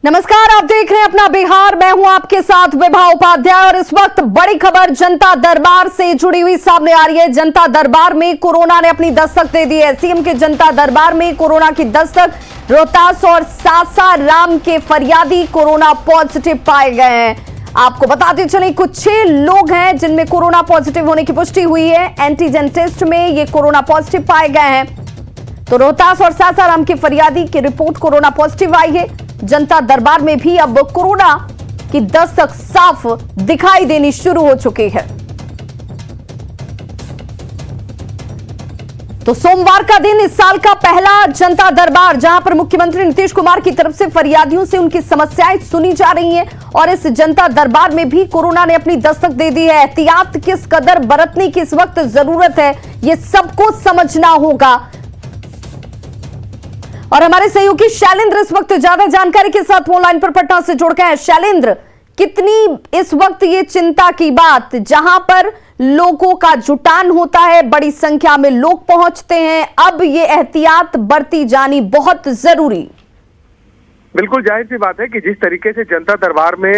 नमस्कार, आप देख रहे हैं अपना बिहार। मैं हूं आपके साथ विभा उपाध्याय और इस वक्त बड़ी खबर जनता दरबार से जुड़ी हुई सामने आ रही है। जनता दरबार में कोरोना ने अपनी दस्तक दे दी है। सीएम के जनता दरबार में कोरोना की दस्तक। रोहतास और सासाराम के फरियादी कोरोना पॉजिटिव पाए गए हैं। आपको बताते चले कुछ 6 लोग हैं जिनमें कोरोना पॉजिटिव होने की पुष्टि हुई है। एंटीजन टेस्ट में ये कोरोना पॉजिटिव पाए गए हैं। तो रोहतास और सासाराम के फरियादी की रिपोर्ट कोरोना पॉजिटिव आई है। जनता दरबार में भी अब कोरोना की दस्तक साफ दिखाई देनी शुरू हो चुकी है। तो सोमवार का दिन इस साल का पहला जनता दरबार, जहां पर मुख्यमंत्री नीतीश कुमार की तरफ से फरियादियों से उनकी समस्याएं सुनी जा रही हैं और इस जनता दरबार में भी कोरोना ने अपनी दस्तक दे दी है। एहतियात किस कदर बरतने की इस वक्त जरूरत है, यह सबको समझना होगा। और हमारे सहयोगी शैलेंद्र इस वक्त ज्यादा जानकारी के साथ ऑनलाइन पर पटना से जुड़ गए हैं। शैलेंद्र, कितनी इस वक्त ये चिंता की बात, जहां पर लोगों का जुटान होता है, बड़ी संख्या में लोग पहुंचते हैं, अब ये एहतियात बरती जानी बहुत जरूरी। बिल्कुल जाहिर सी बात है कि जिस तरीके से जनता दरबार में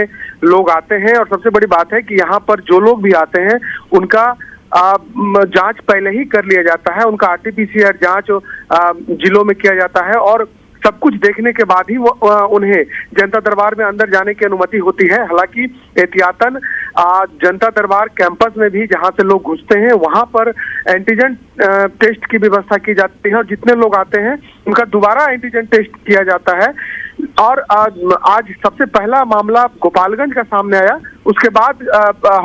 लोग आते हैं, और सबसे बड़ी बात है कि यहाँ पर जो लोग भी आते हैं उनका जांच पहले ही कर लिया जाता है। उनका आरटीपीसीआर जांच जिलों में किया जाता है और सब कुछ देखने के बाद ही उन्हें जनता दरबार में अंदर जाने की अनुमति होती है। हालांकि एहतियातन जनता दरबार कैंपस में भी जहां से लोग घुसते हैं वहां पर एंटीजन टेस्ट की व्यवस्था की जाती है और जितने लोग आते हैं उनका दोबारा एंटीजन टेस्ट किया जाता है। और आज सबसे पहला मामला गोपालगंज का सामने आया, उसके बाद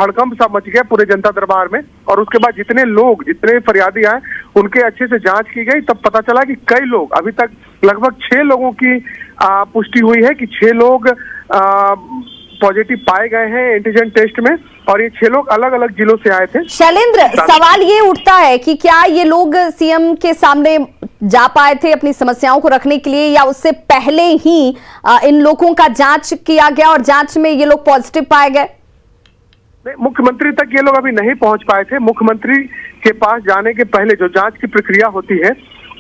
हड़कंप सा मच गया पूरे जनता दरबार में। और उसके बाद जितने फरियादी आए उनके अच्छे से जांच की गई, तब पता चला कि कई लोग, अभी तक लगभग 6 लोगों की पुष्टि हुई है कि 6 लोग पॉजिटिव पाए गए हैं एंटीजन टेस्ट में, और ये 6 लोग अलग अलग जिलों से आए थे। शैलेंद्र, सवाल ये उठता है कि क्या ये लोग सीएम के सामने जा पाए थे अपनी समस्याओं को रखने के लिए, या उससे पहले ही इन लोगों का जांच किया गया और जांच में ये लोग पॉजिटिव पाए गए? मुख्यमंत्री तक ये लोग अभी नहीं पहुंच पाए थे। मुख्यमंत्री के पास जाने के पहले जो जांच की प्रक्रिया होती है,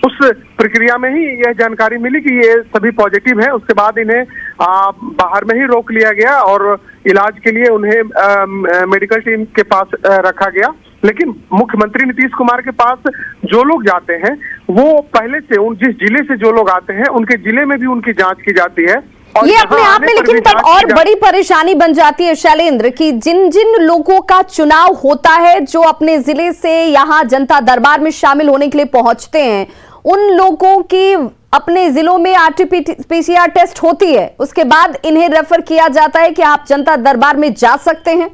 उस प्रक्रिया में ही यह जानकारी मिली कि ये सभी पॉजिटिव है। उसके बाद इन्हें बाहर में ही रोक लिया गया और इलाज के लिए उन्हें मेडिकल टीम के पास रखा गया। लेकिन मुख्यमंत्री नीतीश कुमार के पास जो लोग जाते हैं वो पहले से जिस जिले से जो लोग आते हैं उनके जिले में भी उनकी जांच की जाती है। ये अपने आप में लेकिन तब और बड़ी परेशानी बन जाती है शैलेंद्र, कि जिन जिन लोगों का चुनाव होता है, जो अपने जिले से यहाँ जनता दरबार में शामिल होने के लिए पहुंचते हैं, उन लोगों की अपने जिलों में आरटीपीसीआर टेस्ट होती है, उसके बाद इन्हें रेफर किया जाता है कि आप जनता दरबार में जा सकते हैं।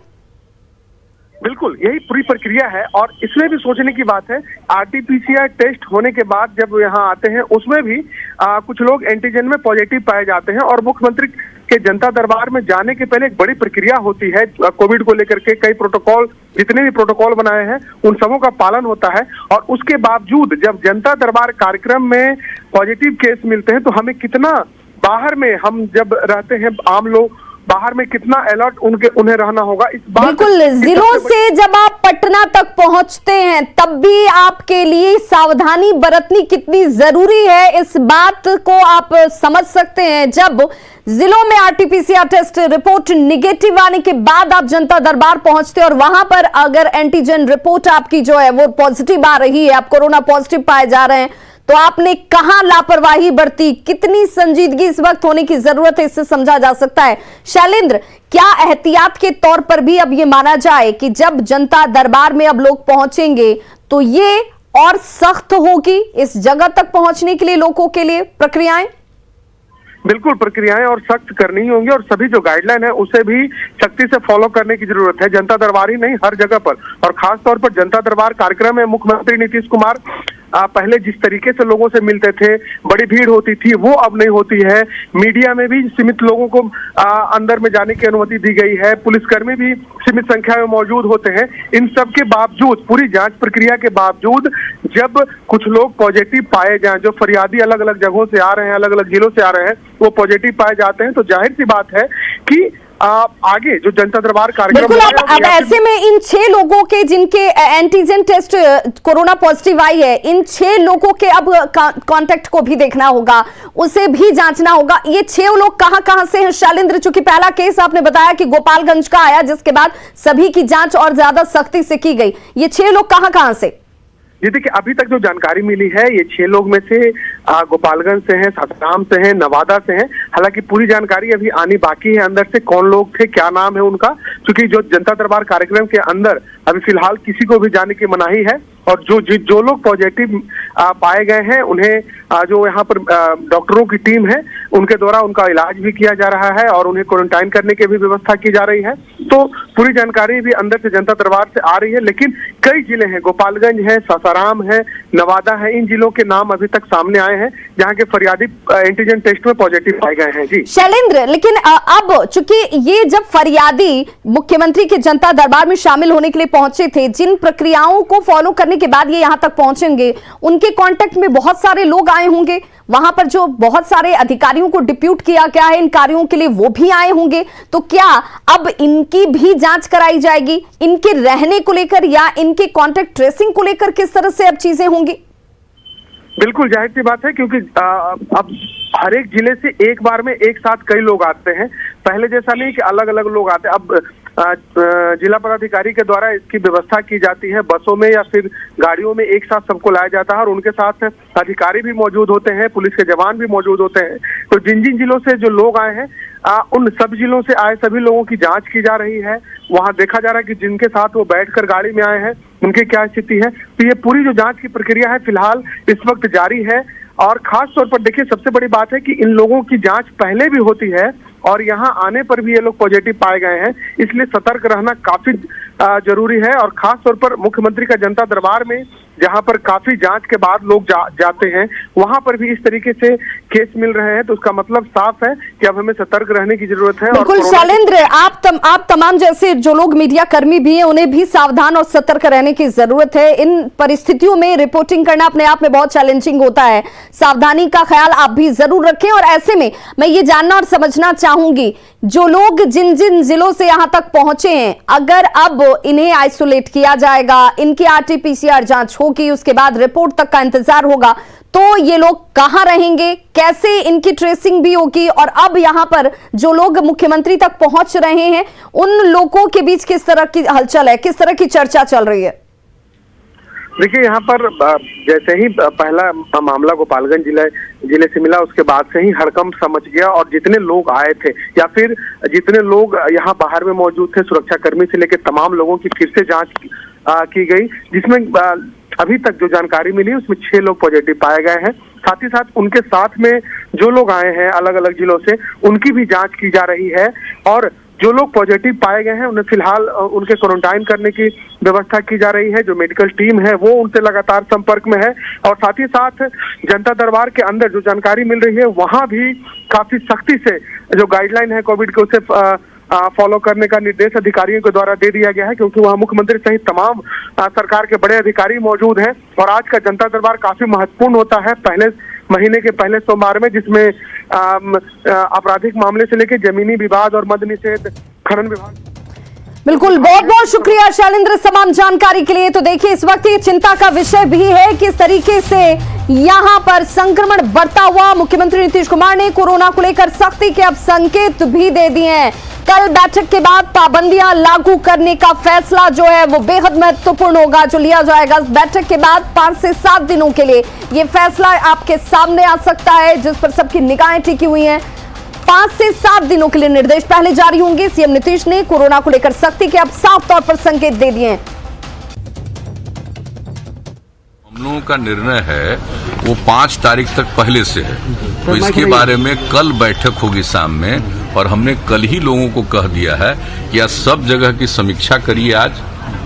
बिल्कुल यही पूरी प्रक्रिया है। और इसमें भी सोचने की बात है, आरटीपीसीआर टेस्ट होने के बाद जब यहाँ आते हैं उसमें भी कुछ लोग एंटीजन में पॉजिटिव पाए जाते हैं। और मुख्यमंत्री के जनता दरबार में जाने के पहले एक बड़ी प्रक्रिया होती है कोविड को लेकर के। कई प्रोटोकॉल, जितने भी प्रोटोकॉल बनाए हैं उन सबों का पालन होता है। और उसके बावजूद जब जनता दरबार कार्यक्रम में पॉजिटिव केस मिलते हैं तो हमें कितना, बाहर में हम जब रहते हैं आम लोग, बाहर में कितना अलर्ट उन्हें रहना होगा इस बात। बिल्कुल, जिलों से जब आप पटना तक पहुंचते हैं तब भी आपके लिए सावधानी बरतनी कितनी जरूरी है, इस बात को आप समझ सकते हैं। जब जिलों में आरटीपीसीआर टेस्ट रिपोर्ट निगेटिव आने के बाद आप जनता दरबार पहुंचते और वहां पर अगर एंटीजन रिपोर्ट आपकी जो है वो पॉजिटिव आ रही है, आप कोरोना पॉजिटिव पाए जा रहे हैं, तो आपने कहां लापरवाही बरती, कितनी संजीदगी इस वक्त होने की जरूरत है, इससे समझा जा सकता है। शैलेंद्र, क्या एहतियात के तौर पर भी अब ये माना जाए कि जब जनता दरबार में अब लोग पहुंचेंगे तो ये और सख्त होगी इस जगह तक पहुंचने के लिए लोगों के लिए प्रक्रियाएं? बिल्कुल, प्रक्रियाएं और सख्त करनी ही होंगी और सभी जो गाइडलाइन है उसे भी सख्ती से फॉलो करने की जरूरत है। जनता दरबार ही नहीं, हर जगह पर, और खास तौर पर जनता दरबार कार्यक्रम में मुख्यमंत्री नीतीश कुमार पहले जिस तरीके से लोगों से मिलते थे, बड़ी भीड़ होती थी, वो अब नहीं होती है। मीडिया में भी सीमित लोगों को अंदर में जाने की अनुमति दी गई है। पुलिसकर्मी भी सीमित संख्या में मौजूद होते हैं। इन सब के बावजूद, पूरी जांच प्रक्रिया के बावजूद, जब कुछ लोग पॉजिटिव पाए जाएं, जो फरियादी अलग अलग जगहों से आ रहे हैं, अलग अलग जिलों से आ रहे हैं, वो पॉजिटिव पाए जाते हैं, तो जाहिर सी बात है कि आगे जो जनता दरबार कार्यक्रम बिल्कुल। अब ऐसे में इन 6 लोगों के जिनके एंटीजन टेस्ट कोरोना पॉजिटिव आई है, इन 6 लोगों के अब कांटेक्ट को भी देखना होगा, उसे भी जांचना होगा। ये 6 लोग कहां से हैं शैलेंद्र? चूंकि पहला केस आपने बताया कि गोपालगंज का आया, जिसके बाद सभी की जांच और ज्यादा सख्ती से की गई। ये 6 लोग कहां से? जी देखिए, अभी तक जो जानकारी मिली है ये 6 लोग में से गोपालगंज से हैं, सासाराम से हैं, नवादा से हैं। हालांकि पूरी जानकारी अभी आनी बाकी है, अंदर से कौन लोग थे, क्या नाम है उनका, क्योंकि जो जनता दरबार कार्यक्रम के अंदर अभी फिलहाल किसी को भी जाने की मनाही है। और जो लोग पॉजिटिव पाए गए हैं उन्हें जो यहाँ पर डॉक्टरों की टीम है उनके द्वारा उनका इलाज भी किया जा रहा है और उन्हें क्वारंटाइन करने की भी व्यवस्था की जा रही है। तो पूरी जानकारी भी अंदर से जनता दरबार से आ रही है। लेकिन कई जिले हैं, गोपालगंज है, सासाराम है, नवादा है, इन जिलों के नाम अभी तक सामने आए हैं जहाँ के फरियादी एंटीजन टेस्ट में पॉजिटिव पाए गए हैं। जी शैलेंद्र, लेकिन अब चूंकि ये जब फरियादी मुख्यमंत्री के जनता दरबार में शामिल होने के लिए पहुंचे थे, जिन प्रक्रियाओं को फॉलो करने के बाद ये यहां तक पहुंचेंगे, उनके कांटेक्ट में बहुत सारे लोग आए होंगे, वहां पर जो बहुत सारे अधिकारियों को डिप्यूट किया गया है इन कार्यों के लिए, वो भी आए होंगे। तो क्या अब इनकी भी जांच कराई जाएगी? इनके रहने को लेकर या इनके कांटेक्ट ट्रेसिंग को लेकर किस तरह से अब चीजें होंगी? बिल्कुल जाहिर सी बात है, क्योंकि अब हर एक जिले से एक बार में एक साथ कई लोग आते हैं। पहले जैसा नहीं कि अलग अलग लोग आते हैं। अब जिला पदाधिकारी के द्वारा इसकी व्यवस्था की जाती है, बसों में या फिर गाड़ियों में एक साथ सबको लाया जाता है और उनके साथ अधिकारी भी मौजूद होते हैं, पुलिस के जवान भी मौजूद होते हैं। तो जिन जिन जिलों से जो लोग आए हैं उन सब जिलों से आए सभी लोगों की जांच की जा रही है। वहां देखा जा रहा है कि जिनके साथ वो बैठकर गाड़ी में आए हैं उनकी क्या स्थिति है। तो ये पूरी जो जांच की प्रक्रिया है फिलहाल इस वक्त जारी है। और खास तौर पर देखिए, सबसे बड़ी बात है कि इन लोगों की जांच पहले भी होती है और यहाँ आने पर भी ये लोग पॉजिटिव पाए गए हैं, इसलिए सतर्क रहना काफी जरूरी है। और खास तौर पर मुख्यमंत्री का जनता दरबार में जहाँ पर काफी जांच के बाद लोग जाते हैं, वहां पर भी इस तरीके से केस मिल रहे हैं, तो उसका मतलब साफ है कि अब हमें सतर्क रहने की जरूरत है। बिल्कुल शैलेंद्र, आप तमाम जैसे जो लोग मीडिया कर्मी भी हैं उन्हें भी सावधान और सतर्क रहने की जरूरत है। इन परिस्थितियों में रिपोर्टिंग करना अपने आप में बहुत चैलेंजिंग होता है, सावधानी का ख्याल आप भी जरूर रखें। और ऐसे में मैं ये जानना और समझना चाहूंगी, जो लोग जिन जिन जिलों से यहां तक पहुंचे हैं, अगर अब इन्हें आइसोलेट किया जाएगा, इनकी RT-PCR जांच होगी, उसके बाद रिपोर्ट तक का इंतजार होगा, तो ये लोग कहां रहेंगे, कैसे इनकी ट्रेसिंग भी होगी? और अब यहां पर जो लोग मुख्यमंत्री तक पहुंच रहे हैं उन लोगों के बीच किस तरह की हलचल है, किस तरह की चर्चा चल रही है? देखिए, यहाँ पर जैसे ही पहला मामला गोपालगंज जिले से मिला, उसके बाद से ही हड़कंप समझ गया और जितने लोग आए थे या फिर जितने लोग यहाँ बाहर में मौजूद थे, सुरक्षाकर्मी से लेकर तमाम लोगों की फिर से जांच की गई, जिसमें अभी तक जो जानकारी मिली उसमें 6 लोग पॉजिटिव पाए गए हैं। साथ ही साथ उनके साथ में जो लोग आए हैं अलग अलग जिलों से, उनकी भी जांच की जा रही है। और जो लोग पॉजिटिव पाए गए हैं उन्हें फिलहाल उनके क्वारंटाइन करने की व्यवस्था की जा रही है। जो मेडिकल टीम है वो उनसे लगातार संपर्क में है। और साथ ही साथ जनता दरबार के अंदर जो जानकारी मिल रही है वहां भी काफी सख्ती से जो गाइडलाइन है कोविड के, उसे फॉलो करने का निर्देश अधिकारियों के द्वारा दे दिया गया है, क्योंकि वहां मुख्यमंत्री सहित तमाम सरकार के बड़े अधिकारी मौजूद हैं। और आज का जनता दरबार काफी महत्वपूर्ण होता है पहले महीने के पहले सोमवार में, जिसमें आपराधिक मामले से लेकर जमीनी विवाद और मद्य निषेध, खनन विभाग। बिल्कुल, बहुत बहुत शुक्रिया शैलेंद्र तमाम जानकारी के लिए। तो देखिए, इस वक्त ये चिंता का विषय भी है किस तरीके से यहां पर संक्रमण बढ़ता हुआ। मुख्यमंत्री नीतीश कुमार ने कोरोना को लेकर सख्ती के अब संकेत भी दे दिए हैं। कल बैठक के बाद पाबंदियां लागू करने का फैसला जो है वो बेहद महत्वपूर्ण होगा, जो लिया जाएगा बैठक के बाद 5 से 7 दिनों के लिए ये फैसला आपके सामने आ सकता है, जिस पर सबकी निगाहें टिकी हुई हैं। 5 से 7 दिनों के लिए निर्देश पहले जारी होंगे। सीएम नीतीश ने कोरोना को लेकर सख्ती के अब साफ तौर पर संकेत दे दिए हैं। हम लोगों का निर्णय है वो 5 तारीख तक पहले से है, तो इसके बारे में कल बैठक होगी शाम में। और हमने कल ही लोगों को कह दिया है कि आज सब जगह की समीक्षा करिए आज,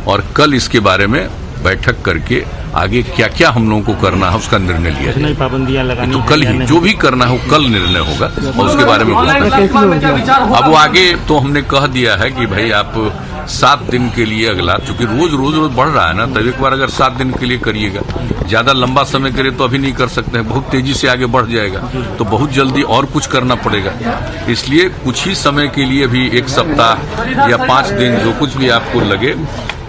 और कल इसके बारे में बैठक करके आगे क्या क्या हम लोगों को करना है उसका निर्णय लिया जाए। पाबंदियां लगानी तो कल ही जो भी करना है वो कल निर्णय होगा और उसके बारे में अब वो आगे तो हमने कह दिया है कि भाई आप 7 दिन के लिए अगला, चूंकि रोज रोज रोज बढ़ रहा है ना, तब एक बार अगर 7 दिन के लिए करिएगा, ज्यादा लंबा समय करे तो अभी नहीं कर सकते हैं, बहुत तेजी से आगे बढ़ जाएगा, तो बहुत जल्दी और कुछ करना पड़ेगा। इसलिए कुछ ही समय के लिए भी 1 सप्ताह या 5 दिन जो कुछ भी आपको लगे,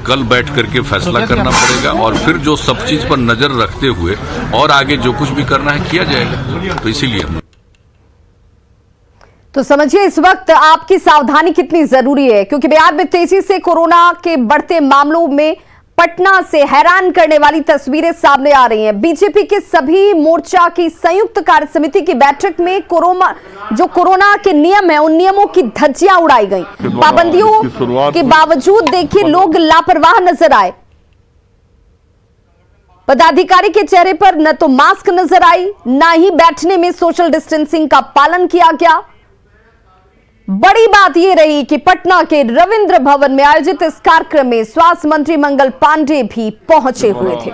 कल बैठ करके फैसला करना पड़ेगा और फिर जो सब चीज पर नजर रखते हुए और आगे जो कुछ भी करना है किया जाएगा। तो इसीलिए तो समझिए इस वक्त आपकी सावधानी कितनी जरूरी है, क्योंकि बिहार में तेजी से कोरोना के बढ़ते मामलों में पटना से हैरान करने वाली तस्वीरें सामने आ रही हैं। बीजेपी के सभी मोर्चा की संयुक्त कार्य समिति की बैठक में कोरोना के नियम है, उन नियमों की धज्जियां उड़ाई गई। पाबंदियों के बावजूद देखिए लोग लापरवाह नजर आए। पदाधिकारी के चेहरे पर न तो मास्क नजर आई, न ही बैठने में सोशल डिस्टेंसिंग का पालन किया गया। बड़ी बात यह रही कि पटना के रविंद्र भवन में आयोजित इस कार्यक्रम में स्वास्थ्य मंत्री मंगल पांडे भी पहुंचे हुए थे।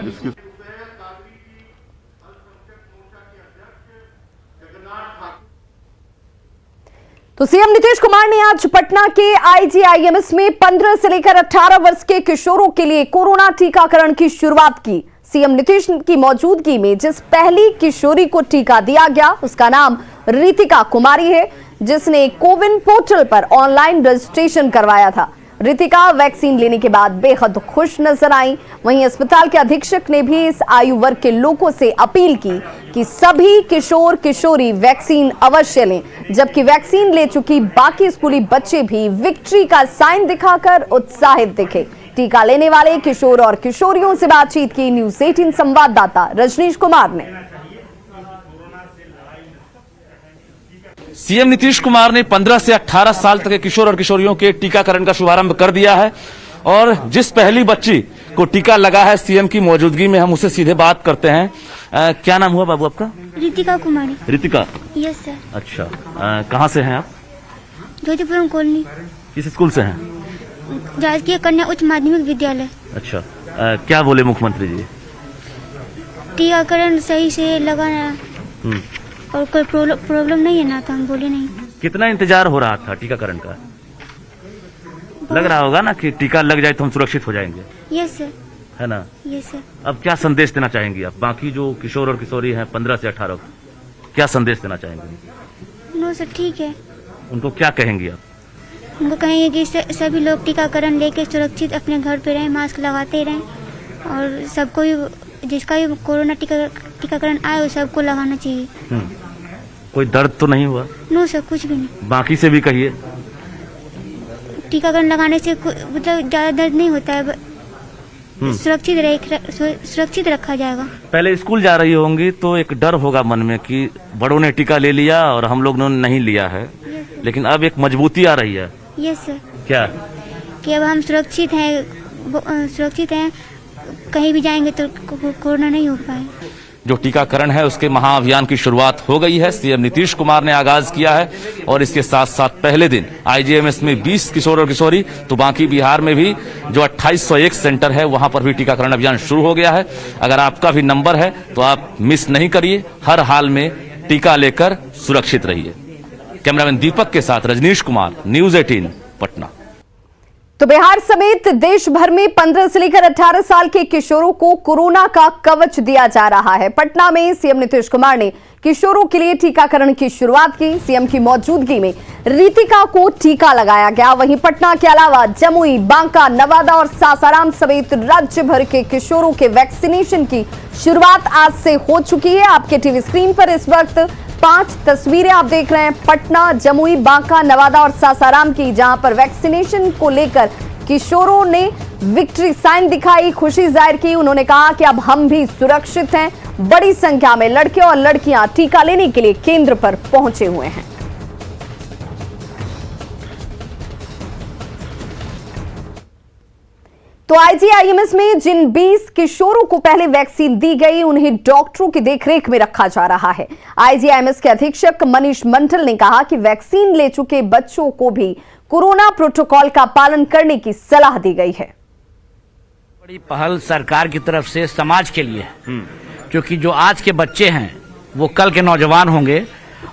तो सीएम नीतीश कुमार ने आज पटना के आईजीआईएमएस में 15 से लेकर 18 वर्ष के किशोरों के लिए कोरोना टीकाकरण की शुरुआत की। सीएम नीतीश की मौजूदगी में जिस पहली किशोरी को टीका दिया गया उसका नाम रितिका कुमारी है, जिसने कोविन पोर्टल पर ऑनलाइन रजिस्ट्रेशन करवाया था। रितिका वैक्सीन लेने के बाद बेहद खुश नजर आई। वहीं अस्पताल के अधीक्षक ने भी इस आयु वर्ग के लोगों से अपील की कि सभी किशोर किशोरी वैक्सीन अवश्य लें, जबकि वैक्सीन ले चुकी बाकी स्कूली बच्चे भी विक्ट्री का साइन दिखाकर उत्साहित दिखे। टीका लेने वाले किशोर और किशोरियों से बातचीत की न्यूज़ 18 संवाददाता रजनीश कुमार ने। सीएम नीतीश कुमार ने 15 से 18 साल तक के किशोर और किशोरियों के टीकाकरण का शुभारंभ कर दिया है और जिस पहली बच्ची को टीका लगा है सीएम की मौजूदगी में, हम उससे सीधे बात करते हैं। क्या नाम हुआ बाबू आपका? रितिका कुमारी। रितिका? Yes sir. अच्छा, कहाँ से हैं आप? ज्योतिपुरम कॉलोनी। किस स्कूल से हैं? राजकीय कन्या उच्च माध्यमिक विद्यालय। अच्छा, क्या बोले मुख्यमंत्री जी? टीकाकरण सही से लगाना और कोई प्रॉब्लम नहीं है ना, तो हम बोले नहीं। कितना इंतजार हो रहा था टीकाकरण का? लग रहा होगा ना कि टीका लग जाए तो हम सुरक्षित हो जाएंगे। Yes sir. है ना? Yes sir. अब क्या संदेश देना चाहेंगी आप बाकी जो किशोर और किशोरी हैं 15 से 18, क्या संदेश देना चाहेंगे? नो सर, ठीक है। उनको क्या कहेंगी आप? उनको कहेंगे कि सभी लोग टीकाकरण लेके सुरक्षित अपने घर पे रहें, मास्क लगाते रहें और सबको जिसका भी कोरोना टीकाकरण आए वो सबको लगाना चाहिए। कोई दर्द तो नहीं हुआ? नो सर, कुछ भी नहीं। बाकी से भी कहिए। टीकाकरण लगाने से मतलब ज्यादा दर्द नहीं होता है, सुरक्षित रखा जाएगा। पहले स्कूल जा रही होंगी तो एक डर होगा मन में कि बड़ों ने टीका ले लिया और हम लोग ने नहीं लिया है, लेकिन अब एक मजबूती आ रही है। Yes sir. क्या? कि अब हम सुरक्षित हैं, कहीं भी जाएंगे तो कोरोना नहीं हो पाए। जो टीकाकरण है उसके महाअभियान की शुरुआत हो गई है, सीएम नीतीश कुमार ने आगाज किया है और इसके साथ साथ पहले दिन आईजीएमएस में 20 किशोर और किशोरी, तो बाकी बिहार में भी जो 2801 सेंटर है वहां पर भी टीकाकरण अभियान शुरू हो गया है। अगर आपका भी नंबर है तो आप मिस नहीं करिए, हर हाल में टीका लेकर सुरक्षित रहिए। कैमरामैन दीपक के साथ रजनीश कुमार, न्यूज़ 18 पटना। तो बिहार समेत देश भर में 15 से लेकर 18 साल के किशोरों को कोरोना का कवच दिया जा रहा है। पटना में सीएम नीतीश कुमार ने किशोरों के लिए टीकाकरण की शुरुआत की। सीएम की मौजूदगी में रितिका को टीका लगाया गया। वहीं पटना के अलावा जमुई, बांका, नवादा और सासाराम समेत राज्य भर के किशोरों के वैक्सीनेशन की शुरुआत आज से हो चुकी है। आपके टीवी स्क्रीन पर इस वक्त 5 तस्वीरें आप देख रहे हैं पटना, जमुई, बांका, नवादा और सासाराम की, जहां पर वैक्सीनेशन को लेकर किशोरों ने विक्ट्री साइन दिखाई, खुशी जाहिर की। उन्होंने कहा कि अब हम भी सुरक्षित हैं। बड़ी संख्या में लड़के और लड़कियां टीका लेने के लिए केंद्र पर पहुंचे हुए हैं। तो आईजीआईएमएस में जिन 20 किशोरों को पहले वैक्सीन दी गई उन्हें डॉक्टरों की देखरेख में रखा जा रहा है। आईजीआईएमएस के अधीक्षक मनीष मंडल ने कहा कि वैक्सीन ले चुके बच्चों को भी कोरोना प्रोटोकॉल का पालन करने की सलाह दी गई है। बड़ी पहल सरकार की तरफ से समाज के लिए है, क्योंकि जो आज के बच्चे हैं वो कल के नौजवान होंगे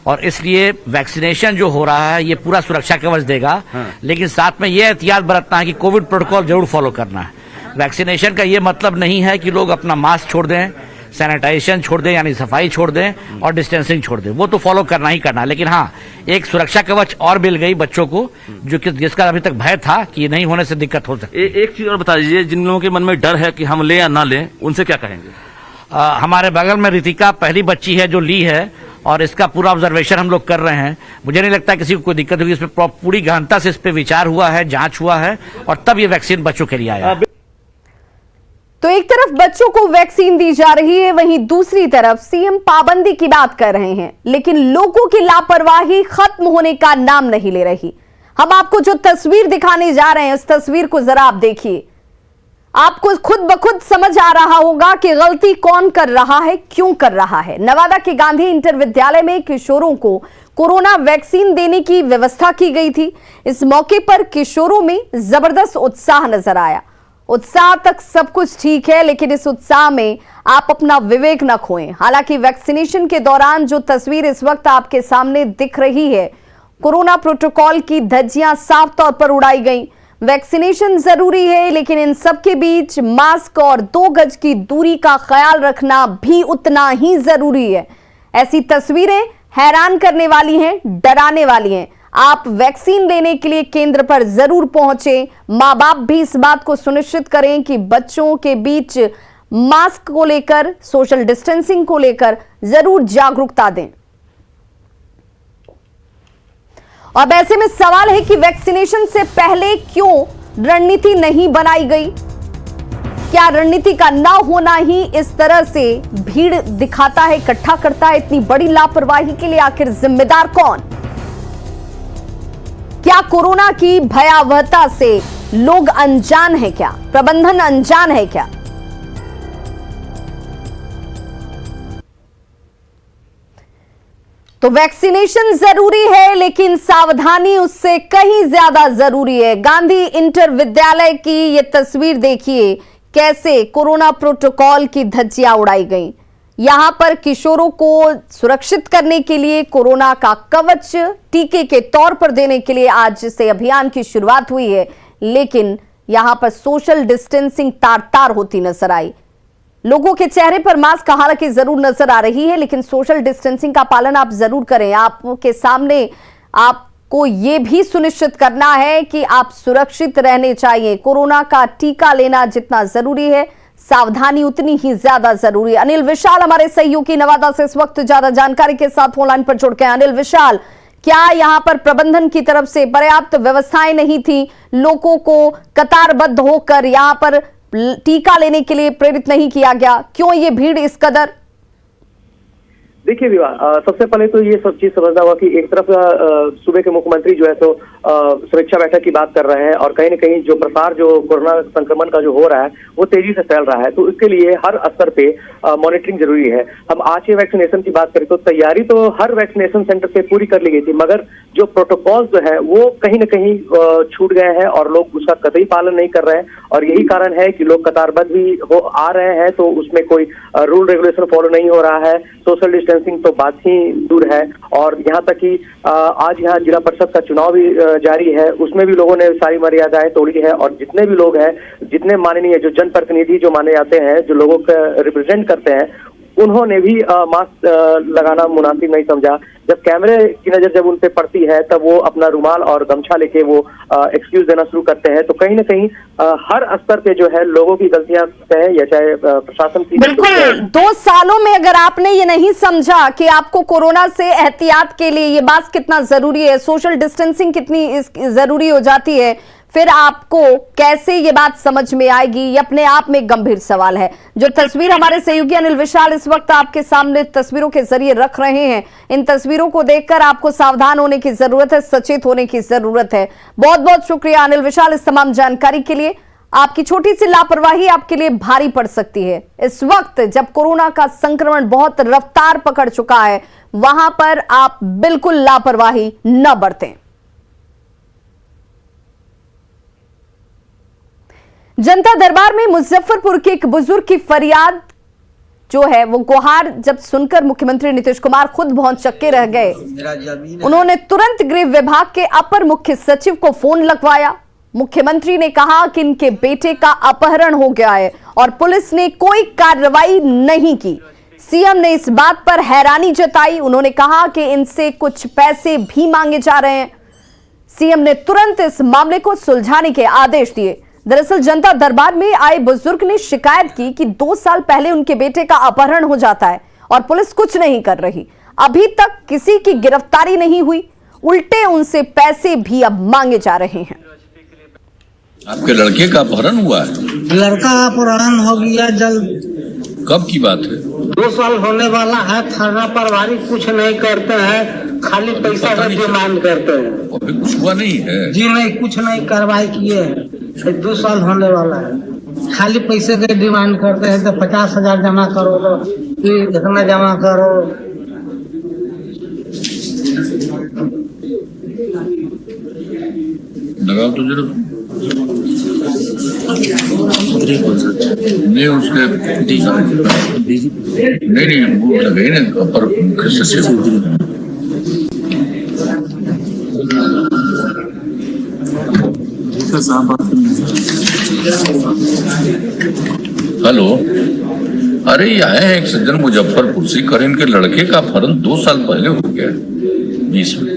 और इसलिए वैक्सीनेशन जो हो रहा है ये पूरा सुरक्षा कवच देगा। लेकिन साथ में ये एहतियात बरतना है कि कोविड प्रोटोकॉल जरूर फॉलो करना है। वैक्सीनेशन का ये मतलब नहीं है कि लोग अपना मास्क छोड़ दें, सैनिटाइजेशन छोड़ दें, यानी सफाई छोड़ दें और डिस्टेंसिंग छोड़ दें, वो तो फॉलो करना ही करना है। लेकिन हाँ, एक सुरक्षा कवच और मिल गई बच्चों को, जो कि जिसका अभी तक भय था कि ये नहीं होने से दिक्कत हो सकती। एक चीज और बता दीजिए, जिन लोगों के मन में डर है कि हम लें या ना लें, उनसे क्या कहेंगे? हमारे बगल में रितिका पहली बच्ची है जो ली है और इसका पूरा ऑब्जर्वेशन हम लोग कर रहे हैं। मुझे नहीं लगता किसी को कोई दिक्कत होगी। इसमें पूरी गहनता से इस पे विचार हुआ है, जांच हुआ है और तब ये वैक्सीन बच्चों के लिए आया है। तो एक तरफ बच्चों को वैक्सीन दी जा रही है, वहीं दूसरी तरफ सीएम पाबंदी की बात कर रहे हैं, लेकिन लोगों की लापरवाही खत्म होने का नाम नहीं ले रही। हम आपको जो तस्वीर दिखाने जा रहे हैं, उस तस्वीर को जरा आप देखिए। आपको खुद ब खुद समझ आ रहा होगा कि गलती कौन कर रहा है, क्यों कर रहा है। नवादा के गांधी इंटर विद्यालय में किशोरों को कोरोना वैक्सीन देने की व्यवस्था की गई थी। इस मौके पर किशोरों में जबरदस्त उत्साह नजर आया। उत्साह तक सब कुछ ठीक है, लेकिन इस उत्साह में आप अपना विवेक न खोएं। हालांकि वैक्सीनेशन के दौरान जो तस्वीर इस वक्त आपके सामने दिख रही है, कोरोना प्रोटोकॉल की धज्जियां साफ तौर पर उड़ाई गई। वैक्सीनेशन जरूरी है, लेकिन इन सब के बीच मास्क और 2 गज की दूरी का ख्याल रखना भी उतना ही जरूरी है। ऐसी तस्वीरें हैरान करने वाली हैं, डराने वाली हैं। आप वैक्सीन लेने के लिए केंद्र पर जरूर पहुंचे। मां बाप भी इस बात को सुनिश्चित करें कि बच्चों के बीच मास्क को लेकर, सोशल डिस्टेंसिंग को लेकर जरूर जागरूकता दें। अब ऐसे में सवाल है कि वैक्सीनेशन से पहले क्यों रणनीति नहीं बनाई गई? क्या रणनीति का ना होना ही इस तरह से भीड़ दिखाता है, इकट्ठा करता है? इतनी बड़ी लापरवाही के लिए आखिर जिम्मेदार कौन? क्या कोरोना की भयावहता से लोग अनजान है क्या? प्रबंधन अनजान है क्या? तो वैक्सीनेशन जरूरी है, लेकिन सावधानी उससे कहीं ज्यादा जरूरी है। गांधी इंटर विद्यालय की ये तस्वीर देखिए, कैसे कोरोना प्रोटोकॉल की धज्जियां उड़ाई गई। यहां पर किशोरों को सुरक्षित करने के लिए कोरोना का कवच टीके के तौर पर देने के लिए आज से अभियान की शुरुआत हुई है, लेकिन यहां पर सोशल डिस्टेंसिंग तार तार होती नजर आई। लोगों के चेहरे पर मास्क हालांकि जरूर नजर आ रही है, लेकिन सोशल डिस्टेंसिंग का पालन आप जरूर करें। आपके सामने आपको यह भी सुनिश्चित करना है कि आप सुरक्षित रहने चाहिए। कोरोना का टीका लेना जितना जरूरी है, सावधानी उतनी ही ज्यादा जरूरी है। अनिल विशाल हमारे सहयोगी नवादा से इस वक्त ज्यादा जानकारी के साथ ऑनलाइन पर जुड़ गए। अनिल विशाल, क्या यहां पर प्रबंधन की तरफ से पर्याप्त व्यवस्थाएं नहीं थी? लोगों को कतारबद्ध होकर यहां पर टीका लेने के लिए प्रेरित नहीं किया गया? क्यों ये भीड़ इस कदर? देखिए विवाह, सबसे पहले तो ये सब चीज समझना हुआ कि एक तरफ सूबे के मुख्यमंत्री जो है तो समीक्षा बैठक की बात कर रहे हैं और कहीं न कहीं जो प्रसार जो कोरोना संक्रमण का जो हो रहा है वो तेजी से फैल रहा है, तो इसके लिए हर स्तर पे मॉनिटरिंग जरूरी है। हम आज के वैक्सीनेशन की बात करें तो तैयारी तो हर वैक्सीनेशन सेंटर पे पूरी कर ली गई थी, मगर जो प्रोटोकॉल जो है वो कहीं न कहीं छूट गए हैं और लोग उसका कतई पालन नहीं कर रहे हैं। और यही कारण है कि लोग कतारबद्ध भी आ रहे हैं, तो उसमें कोई रूल रेगुलेशन फॉलो नहीं हो रहा है। सोशल डिस्टेंसिंग तो बात ही दूर है। और यहाँ तक कि आज यहाँ जिला परिषद का चुनाव भी जारी है, उसमें भी लोगों ने सारी मर्यादाएं तोड़ी है। और जितने भी लोग हैं, जितने माननीय जो जनप्रतिनिधि जो माने जाते हैं, जो लोगों का रिप्रेजेंट करते हैं, उन्होंने भी मास्क लगाना मुनासिब नहीं समझा। जब कैमरे की नजर जब उन पे पड़ती है, तब वो अपना रुमाल और गमछा लेके वो एक्सक्यूज देना शुरू करते हैं। तो कहीं न कहीं हर स्तर पे जो है लोगों की गलतियां है, या चाहे प्रशासन की। बिल्कुल, 2 सालों में अगर आपने ये नहीं समझा कि आपको कोरोना से एहतियात के लिए ये मास्क कितना जरूरी है, सोशल डिस्टेंसिंग कितनी जरूरी हो जाती है, फिर आपको कैसे ये बात समझ में आएगी? ये अपने आप में एक गंभीर सवाल है। जो तस्वीर हमारे सहयोगी अनिल विशाल इस वक्त आपके सामने तस्वीरों के जरिए रख रहे हैं, इन तस्वीरों को देखकर आपको सावधान होने की जरूरत है, सचेत होने की जरूरत है। बहुत बहुत शुक्रिया अनिल विशाल इस तमाम जानकारी के लिए। आपकी छोटी सी लापरवाही आपके लिए भारी पड़ सकती है। इस वक्त जब कोरोना का संक्रमण बहुत रफ्तार पकड़ चुका है, वहां पर आप बिल्कुल लापरवाही न बरतें। जनता दरबार में मुजफ्फरपुर के एक बुजुर्ग की फरियाद जो है वो गुहार जब सुनकर मुख्यमंत्री नीतीश कुमार खुद भौं चक्के रह गए। उन्होंने तुरंत गृह विभाग के अपर मुख्य सचिव को फोन लगवाया। मुख्यमंत्री ने कहा कि इनके बेटे का अपहरण हो गया है और पुलिस ने कोई कार्रवाई नहीं की। सीएम ने इस बात पर हैरानी जताई। उन्होंने कहा कि इनसे कुछ पैसे भी मांगे जा रहे हैं। सीएम ने तुरंत इस मामले को सुलझाने के आदेश दिए। दरअसल जनता दरबार में आए बुजुर्ग ने शिकायत की कि 2 साल पहले उनके बेटे का अपहरण हो जाता है और पुलिस कुछ नहीं कर रही। अभी तक किसी की गिरफ्तारी नहीं हुई, उल्टे उनसे पैसे भी अब मांगे जा रहे हैं। आपके लड़के का अपहरण हुआ है? लड़का अपहरण हो गया जल्द। कब की बात है? 2 साल होने वाला है। थाना प्रभारी कुछ नहीं करते हैं, खाली पैसा का डिमांड करते हैं। अभी कुछ हुआ नहीं है? जी नहीं, कुछ नहीं कार्रवाई किए हैं। 2 साल होने वाला है, खाली पैसे के डिमांड करते हैं। तो 50,000 जमा करो, तो इतना जमा करो। लगाओ तो जरा नहीं, उसके नहीं वो लगे ना अपर मुख्य सचिव। हेलो, अरे ये आए हैं एक सज्जन मुजफ्फरपुर से, करें इनके लड़के का अपहरण 2 साल पहले हो गया 20 में,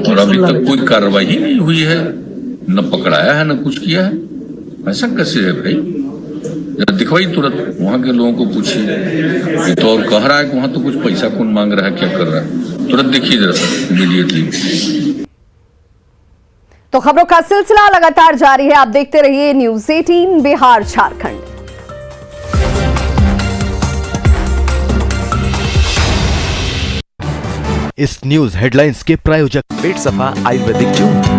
और अभी तक कोई कार्रवाई ही नहीं हुई है, न पकड़ाया है न कुछ किया है। ऐसा कैसे है भाई? जरा दिखवाई तुरंत, वहां के लोगों को पूछिए। ये तो और कह रहा है कि वहां तो कुछ पैसा कौन मांग रहा है, क्या कर रहा है, तुरंत देखिए जरा इमीडिएटली। तो खबरों का सिलसिला लगातार जारी है। आप देखते रहिए न्यूज़ 18 बिहार झारखंड। इस न्यूज हेडलाइंस के प्रायोजक पेट सफा आयुर्वेदिक जून।